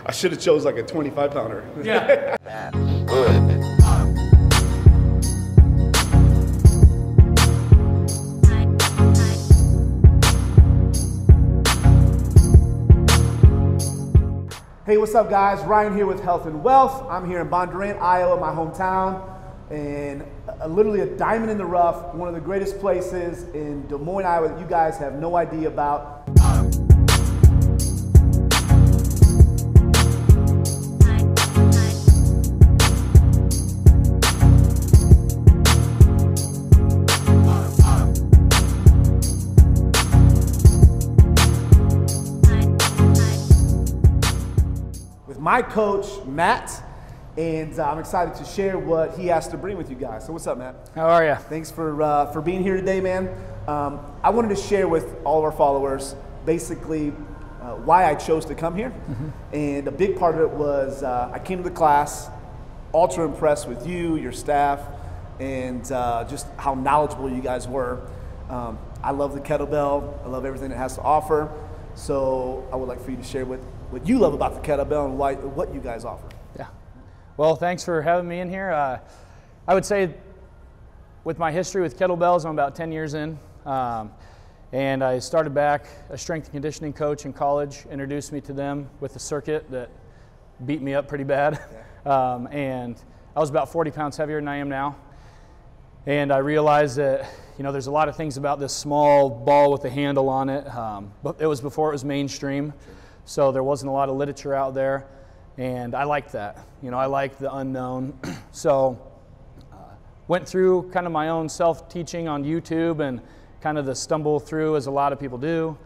I should have chose like a 25-pounder. Yeah. Hey, what's up guys? Ryan here with Health and Wealth. I'm here in Bondurant, Iowa, my hometown, and literally a diamond in the rough, one of the greatest places in Des Moines, Iowa that you guys have no idea about. My coach, Matt, and I'm excited to share what he has to bring with you guys. So what's up, Matt? How are you? Thanks for being here today, man. I wanted to share with all of our followers basically why I chose to come here. And a big part of it was I came to the class, ultra impressed with you, your staff, and just how knowledgeable you guys were. I love the kettlebell. I love everything it has to offer. So I would like for you to share what you love about the kettlebell and what you guys offer. Yeah. Well, thanks for having me in here. I would say with my history with kettlebells, I'm about 10 years in. And I started back, a strength and conditioning coach in college introduced me to them with a circuit that beat me up pretty bad. Yeah. And I was about 40 pounds heavier than I am now. And I realized that, you know, there's a lot of things about this small ball with a handle on it. But it was before it was mainstream. Sure. So there wasn't a lot of literature out there, and I liked that. You know, I liked the unknown. So went through kind of my own self-teaching on YouTube and kind of the stumble through as a lot of people do.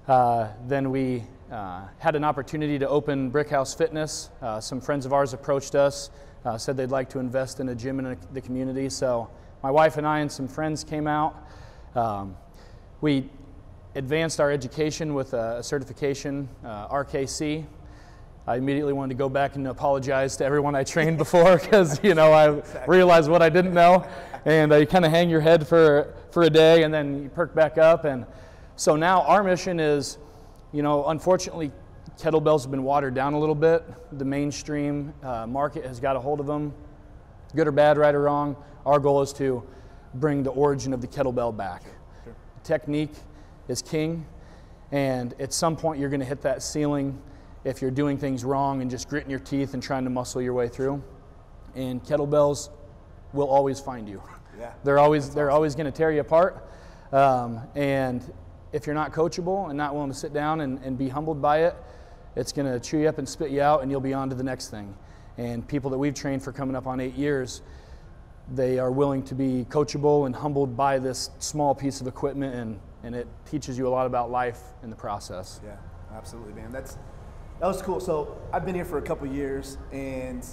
Then we had an opportunity to open Brickhouse Fitness. Some friends of ours approached us, said they'd like to invest in a gym in the community. So my wife and I and some friends came out. We advanced our education with a certification, RKC. I immediately wanted to go back and apologize to everyone I trained before because, you know, I realized what I didn't know. And you kind of hang your head for a day and then you perk back up. And so now our mission is, you know, unfortunately, kettlebells have been watered down a little bit. The mainstream market has got a hold of them, good or bad, right or wrong. Our goal is to bring the origin of the kettlebell back. Sure. Technique is king, and at some point you're going to hit that ceiling if you're doing things wrong and just gritting your teeth and trying to muscle your way through. And kettlebells will always find you. Yeah. They're always going to tear you apart. And if you're not coachable and not willing to sit down and be humbled by it, it's going to chew you up and spit you out, and you'll be on to the next thing. And people that we've trained for coming up on 8 years, they are willing to be coachable and humbled by this small piece of equipment, and it teaches you a lot about life in the process. Yeah, absolutely, man. That was cool. So I've been here for a couple years and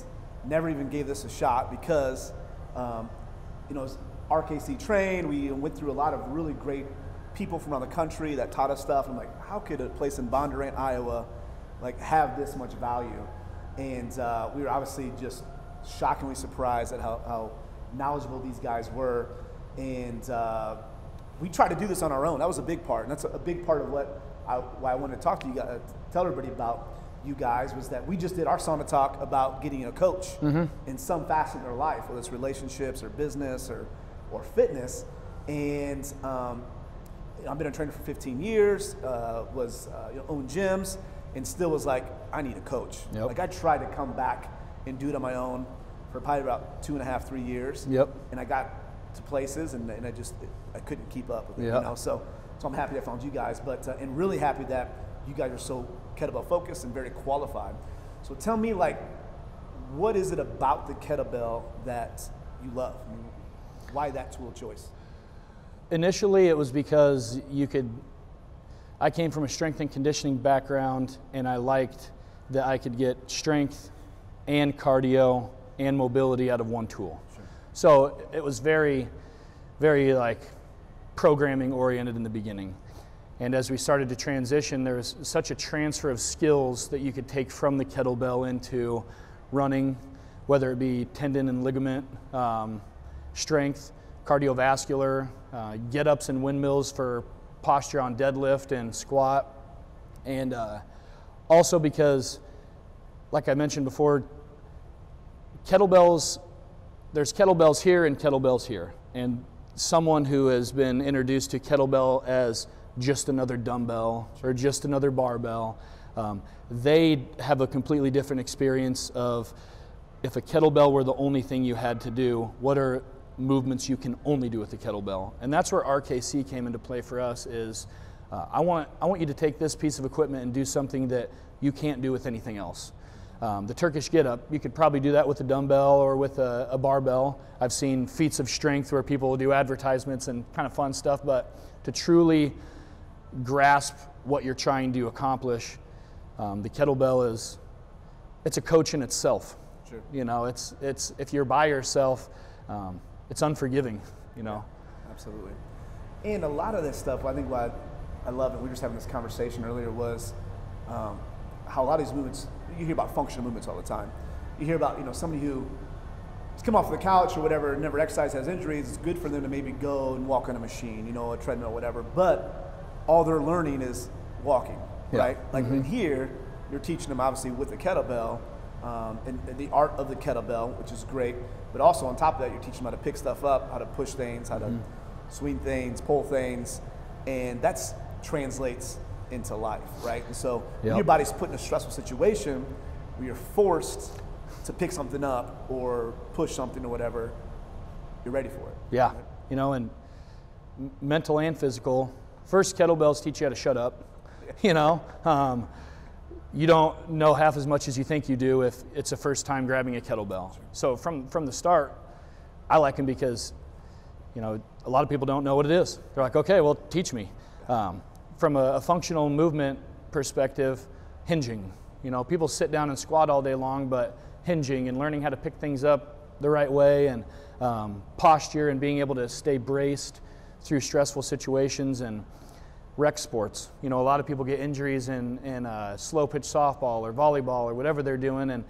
never even gave this a shot because, you know, RKC trained. We went through a lot of really great people from around the country that taught us stuff. I'm like, how could a place in Bondurant, Iowa, like have this much value? And we were obviously just shockingly surprised at how knowledgeable these guys were. And we tried to do this on our own. That was a big part, and that's a big part of why I wanted to talk to you guys, tell everybody about you guys, was that we just did our sauna talk about getting a coach in some facet in their life, whether it's relationships or business or fitness. And I've been a trainer for 15 years, owned gyms, and still was like, I need a coach. Yep. Like I tried to come back and do it on my own for probably about 2.5, 3 years. Yep. And I got to places and I couldn't keep up with it. Yep. You know? So I'm happy I found you guys, and really happy that you guys are so kettlebell focused and very qualified. So tell me, like, what is it about the kettlebell that you love? I mean, why that tool of choice? Initially, it was because I came from a strength and conditioning background, and I liked that I could get strength and cardio and mobility out of one tool. Sure. So it was very, very like programming oriented in the beginning. And as we started to transition, there was such a transfer of skills that you could take from the kettlebell into running, whether it be tendon and ligament, strength, cardiovascular, get-ups and windmills for posture on deadlift and squat. And also because like I mentioned before, kettlebells, there's kettlebells here and kettlebells here. And someone who has been introduced to kettlebell as just another dumbbell or just another barbell, they have a completely different experience of, if a kettlebell were the only thing you had to do, what are movements you can only do with the kettlebell? And that's where RKC came into play for us is, I want you to take this piece of equipment and do something that you can't do with anything else. The Turkish Get Up, you could probably do that with a dumbbell or with a barbell. I've seen feats of strength where people will do advertisements and kind of fun stuff, but to truly grasp what you're trying to accomplish, the kettlebell it's a coach in itself. Sure. You know, it's if you're by yourself, it's unforgiving, you know. Yeah, absolutely. And a lot of this stuff, I think what I love, and we were just having this conversation earlier, was how a lot of these movements, you hear about functional movements all the time. You hear about, somebody who has come off the couch or whatever, never exercised, has injuries, it's good for them to maybe go and walk on a machine, a treadmill, whatever, but all they're learning is walking, right? Like in here, you're teaching them obviously with the kettlebell, and the art of the kettlebell, which is great, but also on top of that, you're teaching them how to pick stuff up, how to push things, how to swing things, pull things, and that's translates into life, right? And so when your body's put in a stressful situation where you're forced to pick something up or push something or whatever, you're ready for it. Yeah, right? And mental and physical. First, kettlebells teach you how to shut up. You don't know half as much as you think you do if it's a first time grabbing a kettlebell. Sure. So from the start, I like them because, a lot of people don't know what it is. They're like, okay, well, teach me. From a functional movement perspective, hinging. People sit down and squat all day long, but hinging and learning how to pick things up the right way, and posture, and being able to stay braced through stressful situations, and rec sports. A lot of people get injuries in slow pitch softball or volleyball or whatever they're doing, and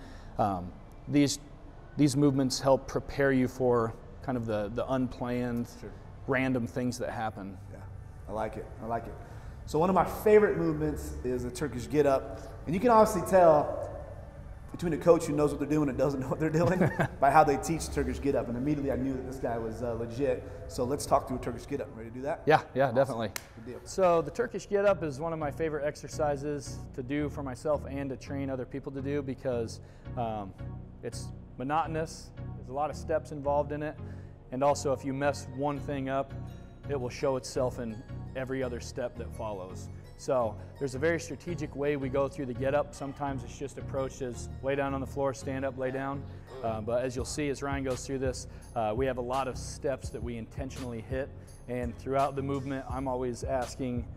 these movements help prepare you for kind of the unplanned, random things that happen. Yeah, I like it. So one of my favorite movements is the Turkish Get Up. And you can obviously tell between a coach who knows what they're doing and doesn't know what they're doing by how they teach Turkish Get Up. And immediately I knew that this guy was legit. So let's talk through a Turkish Get Up. Ready to do that? Yeah, awesome. Definitely. Good deal. So the Turkish Get Up is one of my favorite exercises to do for myself and to train other people to do, because it's monotonous. There's a lot of steps involved in it. And also, if you mess one thing up, it will show itself in every other step that follows. So there's a very strategic way we go through the Get Up. Sometimes it's just approached as lay down on the floor, stand up, lay down. But as you'll see as Ryan goes through this, we have a lot of steps that we intentionally hit. And throughout the movement, I'm always asking,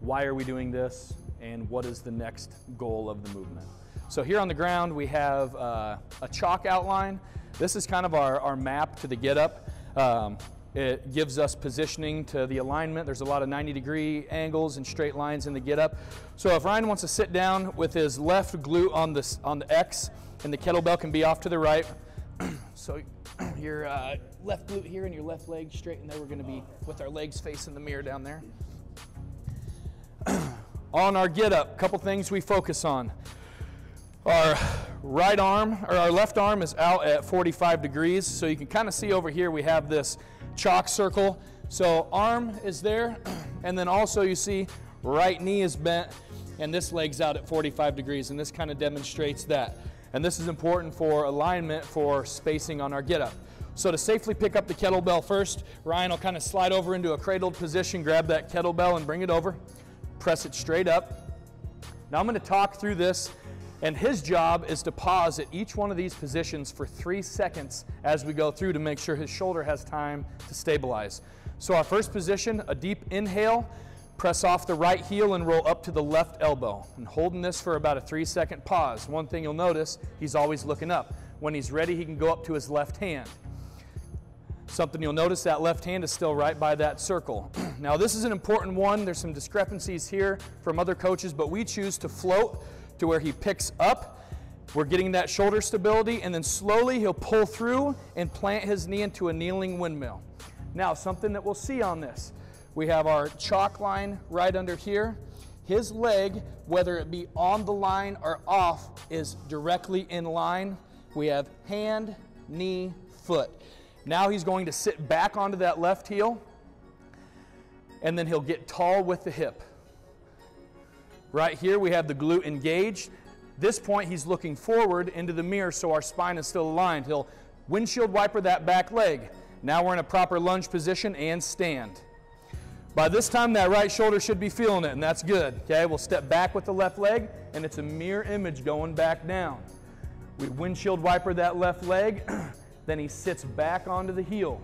why are we doing this? And what is the next goal of the movement? So here on the ground, we have a chalk outline. This is kind of our map to the Get Up. It gives us positioning to the alignment. There's a lot of 90-degree angles and straight lines in the Get Up. So if Ryan wants to sit down with his left glute on the X, and the kettlebell can be off to the right. So your left glute here and your left leg straight, and there we're going to be with our legs facing the mirror down there. On our Get Up, a couple things we focus on. Our right arm, or our left arm, is out at 45 degrees. So you can kind of see over here we have this chalk circle. So arm is there, and then also you see right knee is bent, and this leg's out at 45 degrees, and this kind of demonstrates that. And this is important for alignment, for spacing on our Get Up. So to safely pick up the kettlebell first, Ryan will kind of slide over into a cradled position, grab that kettlebell and bring it over, press it straight up. Now I'm going to talk through this, and his job is to pause at each one of these positions for 3 seconds as we go through to make sure his shoulder has time to stabilize. So our first position, a deep inhale, press off the right heel and roll up to the left elbow. And holding this for about a 3-second pause. One thing you'll notice, he's always looking up. When he's ready, he can go up to his left hand. Something you'll notice, that left hand is still right by that circle. Now this is an important one. There's some discrepancies here from other coaches, but we choose to float to where he picks up. We're getting that shoulder stability, and then slowly he'll pull through and plant his knee into a kneeling windmill. Now, something that we'll see on this, we have our chalk line right under here. his leg, whether it be on the line or off, is directly in line. We have hand, knee, foot. Now he's going to sit back onto that left heel, and then he'll get tall with the hip. Right here we have the glute engaged. This point he's looking forward into the mirror so our spine is still aligned. He'll windshield wiper that back leg. Now we're in a proper lunge position and stand. By this time that right shoulder should be feeling it, and that's good. Okay, we'll step back with the left leg, and it's a mirror image going back down. We windshield wiper that left leg, then he sits back onto the heel.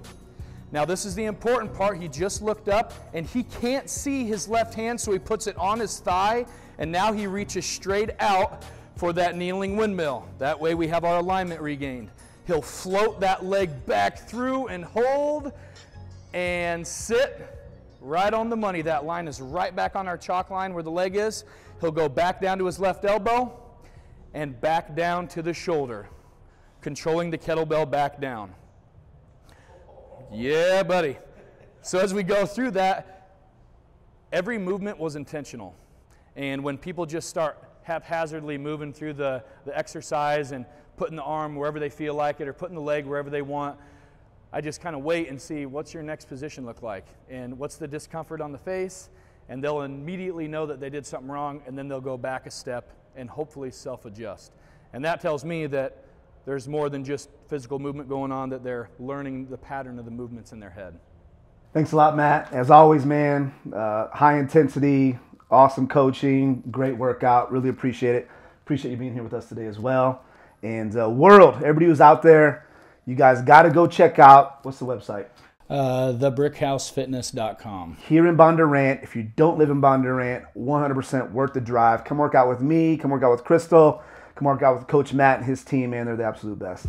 Now this is the important part. He just looked up and he can't see his left hand, so he puts it on his thigh, and now he reaches straight out for that kneeling windmill. That way we have our alignment regained. He'll float that leg back through and hold and sit right on the money. That line is right back on our chalk line where the leg is. He'll go back down to his left elbow and back down to the shoulder, controlling the kettlebell back down. Yeah, buddy. So as we go through that, every movement was intentional. And when people just start haphazardly moving through the exercise and putting the arm wherever they feel like it or putting the leg wherever they want, I just kind of wait and see what's your next position look like and what's the discomfort on the face, and they'll immediately know that they did something wrong, and then they'll go back a step and hopefully self-adjust. And that tells me that there's more than just physical movement going on, that they're learning the pattern of the movements in their head. Thanks a lot, Matt. As always, man, high intensity, awesome coaching, great workout. Really appreciate it. Appreciate you being here with us today as well. And world, everybody who's out there, you guys got to go check out, what's the website? TheBrickhousefitness.com. Here in Bondurant. If you don't live in Bondurant, 100% worth the drive. Come work out with me. Come work out with Crystal. Come work out with Coach Matt and his team, man. They're the absolute best.